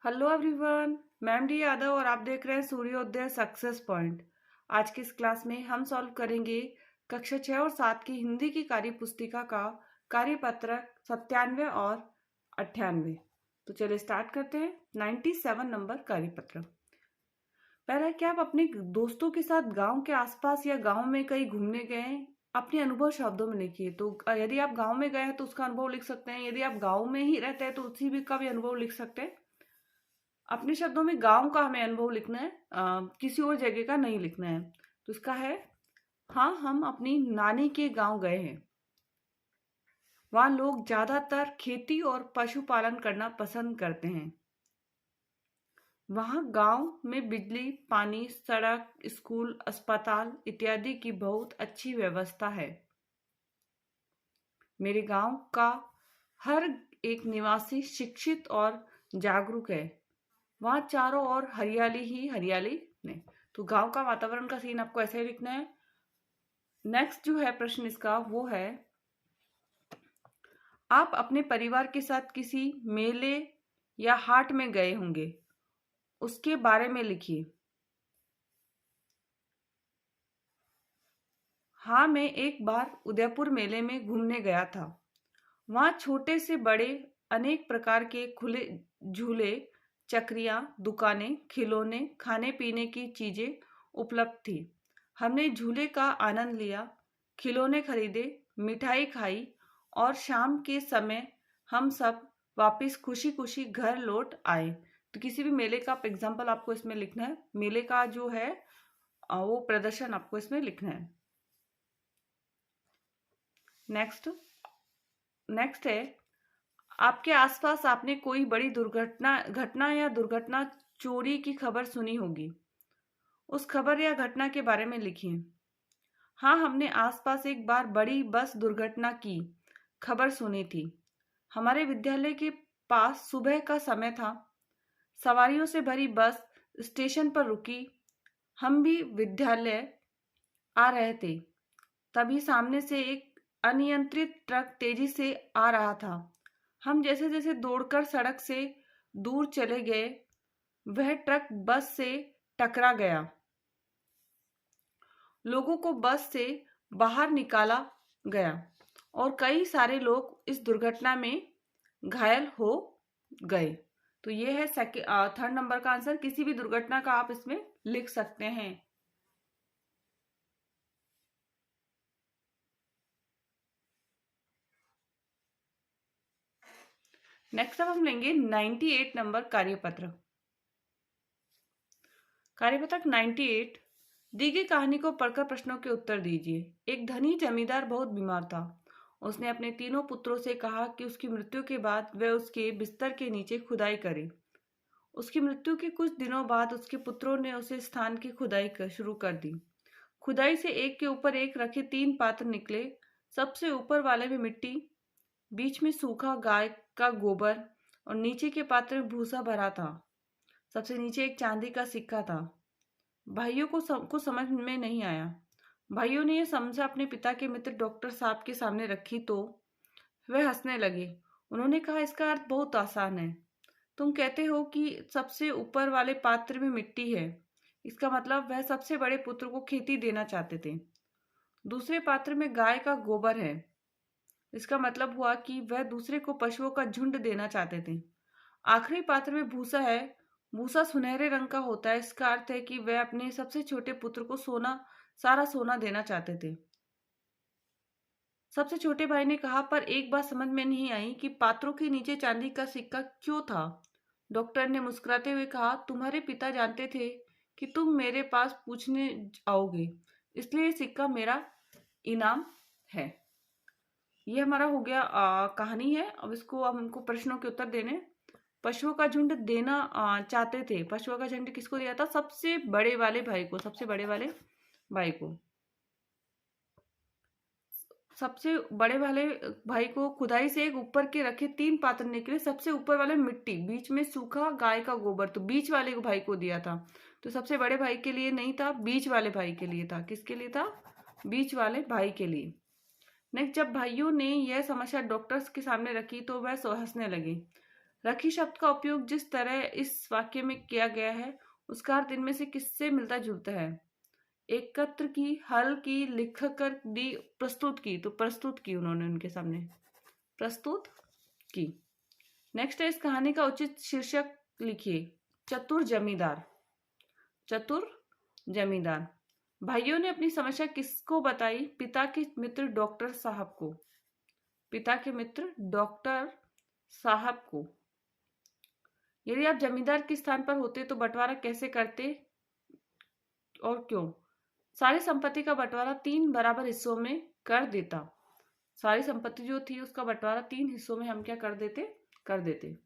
Hello everyone. मैं M D Yadav और आप देख रहे हैं सूर्योदय सक्सेस पॉइंट। आज की इस क्लास में हम सॉल्व करेंगे कक्षा 6 और 7 की हिंदी की कार्य पुस्तिका का कार्यपत्रक 97 और 98। तो चलिए स्टार्ट करते हैं। 97 नंबर कार्यपत्रक। पहला है कि आप अपने दोस्तों के साथ गांव के आसपास या गांव में कहीं घूमने गए हैं, अपने अनुभव शब्दों में लिखिए। तो यदि आप गांव में गए हैं तो उसका अनुभव लिख सकते हैं। यदि आप गांव में ही रहते हैं तो उसी भी का भी अनुभव लिख सकते हैं। अपने शब्दों में गांव का हमें अनुभव लिखना है, किसी और जगह का नहीं लिखना है। तो इसका है, हाँ हम अपनी नानी के गांव गए हैं। वहाँ लोग ज्यादातर खेती और पशुपालन करना पसंद करते हैं। वहाँ गांव में बिजली, पानी, सड़क, स्कूल, अस्पताल इत्यादि की बहुत अच्छी व्यवस्था है। मेरे गांव का हर एक निवासी शिक्षित और जागरूक है। वहां चारों ओर हरियाली ही हरियाली ने। तो गांव का वातावरण का सीन आपको ऐसे ही लिखना है। नेक्स्ट जो है प्रश्न इसका वो है, आप अपने परिवार के साथ किसी मेले या हाट में गए होंगे, उसके बारे में लिखिए। हाँ, मैं एक बार उदयपुर मेले में घूमने गया था। वहाँ छोटे से बड़े अनेक प्रकार के खुले झूले, चक्रियाँ, दुकानें, खिलौने, खाने पीने की चीजें उपलब्ध थी। हमने झूले का आनंद लिया, खिलौने खरीदे, मिठाई खाई और शाम के समय हम सब वापस खुशी खुशी घर लौट आए। तो किसी भी मेले का एग्जाम्पल आपको इसमें लिखना है। मेले का जो है वो प्रदर्शन आपको इसमें लिखना है। नेक्स्ट नेक्स्ट है, आपके आसपास आपने कोई बड़ी घटना या दुर्घटना, चोरी की खबर सुनी होगी। उस खबर या घटना के बारे में लिखिए। हाँ, हमने आसपास एक बार बड़ी बस दुर्घटना की खबर सुनी थी। हमारे विद्यालय के पास सुबह का समय था। सवारियों से भरी बस स्टेशन पर रुकी। हम भी विद्यालय आ रहे थे। तभी सामने से एक अनियंत्रित ट्रक तेजी से आ रहा था। हम जैसे जैसे दौड़कर सड़क से दूर चले गए, वह ट्रक बस से टकरा गया। लोगों को बस से बाहर निकाला गया और कई सारे लोग इस दुर्घटना में घायल हो गए। तो ये है थर्ड नंबर का आंसर। किसी भी दुर्घटना का आप इसमें लिख सकते हैं। नेक्स्ट अब हम लेंगे 98 नंबर कार्यपत्र। कार्यपत्रक 98। दी गई कहानी को पढ़कर प्रश्नों के उत्तर दीजिए। एक धनी जमींदार बहुत बीमार था। उसने अपने तीनों पुत्रों से कहा कि उसकी मृत्यु के बाद वह उसके बिस्तर के नीचे खुदाई करे। उसकी मृत्यु के कुछ दिनों बाद उसके पुत्रों ने उसे स्थान की खुदाई शुरू कर दी। खुदाई से एक के ऊपर एक रखे 3 पात्र निकले। सबसे ऊपर वाले में मिट्टी, बीच में सूखा गाय का गोबर और नीचे के पात्र में भूसा भरा था। सबसे नीचे एक चांदी का सिक्का था। भाइयों को कुछ समझ में नहीं आया। भाइयों ने यह समझा अपने पिता के मित्र डॉक्टर साहब के सामने रखी तो वह हंसने लगे। उन्होंने कहा, इसका अर्थ बहुत आसान है। तुम कहते हो कि सबसे ऊपर वाले पात्र में मिट्टी है। इसका मतलब वह सबसे बड़े पुत्र को खेती देना चाहते थे। दूसरे पात्र में गाय का गोबर है। इसका मतलब हुआ कि वह दूसरे को पशुओं का झुंड देना चाहते थे। आखिरी पात्र में भूसा है। भूसा सुनहरे रंग का होता है। इसका अर्थ है कि वह अपने सबसे छोटे पुत्र को सारा सोना देना चाहते थे। सबसे छोटे भाई ने कहा, पर एक बात समझ में नहीं आई कि पात्रों के नीचे चांदी का सिक्का क्यों था। डॉक्टर ने मुस्कुराते हुए कहा, तुम्हारे पिता जानते थे कि तुम मेरे पास पूछने आओगे, इसलिए ये सिक्का मेरा इनाम है। ये हमारा हो गया कहानी है। अब इसको अब हमको प्रश्नों के उत्तर देने। पशुओं का झुंड देना चाहते थे। पशुओं का झुंड किसको दिया था? सबसे बड़े वाले भाई को। सबसे बड़े वाले भाई को। सबसे बड़े वाले भाई को खुदाई से एक ऊपर के रखे 3 पात्र निकले। सबसे ऊपर वाले मिट्टी, बीच में सूखा गाय का गोबर। तो बीच वाले भाई को दिया था। तो सबसे बड़े भाई के लिए नहीं था, बीच वाले भाई के लिए था। किसके लिए था? बीच वाले भाई के लिए। नेक्स्ट, जब भाइयों ने यह समस्या डॉक्टर्स के सामने रखी तो वह हंसने लगे। रखी शब्द का उपयोग जिस तरह इस वाक्य में किया गया है उसका अर्थ इनमें से किससे मिलता जुलता है? एकत्र की, हल की, लिख कर दी, प्रस्तुत की। तो प्रस्तुत की उन्होंने उनके सामने, प्रस्तुत की। नेक्स्ट है, इस कहानी का उचित शीर्षक लिखिए। चतुर जमींदार। चतुर जमींदार। भाइयों ने अपनी समस्या किसको बताई? पिता के मित्र डॉक्टर साहब को। पिता के मित्र डॉक्टर साहब को। यदि आप जमींदार के स्थान पर होते तो बंटवारा कैसे करते और क्यों? सारी संपत्ति का बंटवारा 3 बराबर हिस्सों में कर देता। सारी संपत्ति जो थी उसका बंटवारा 3 हिस्सों में हम क्या कर देते?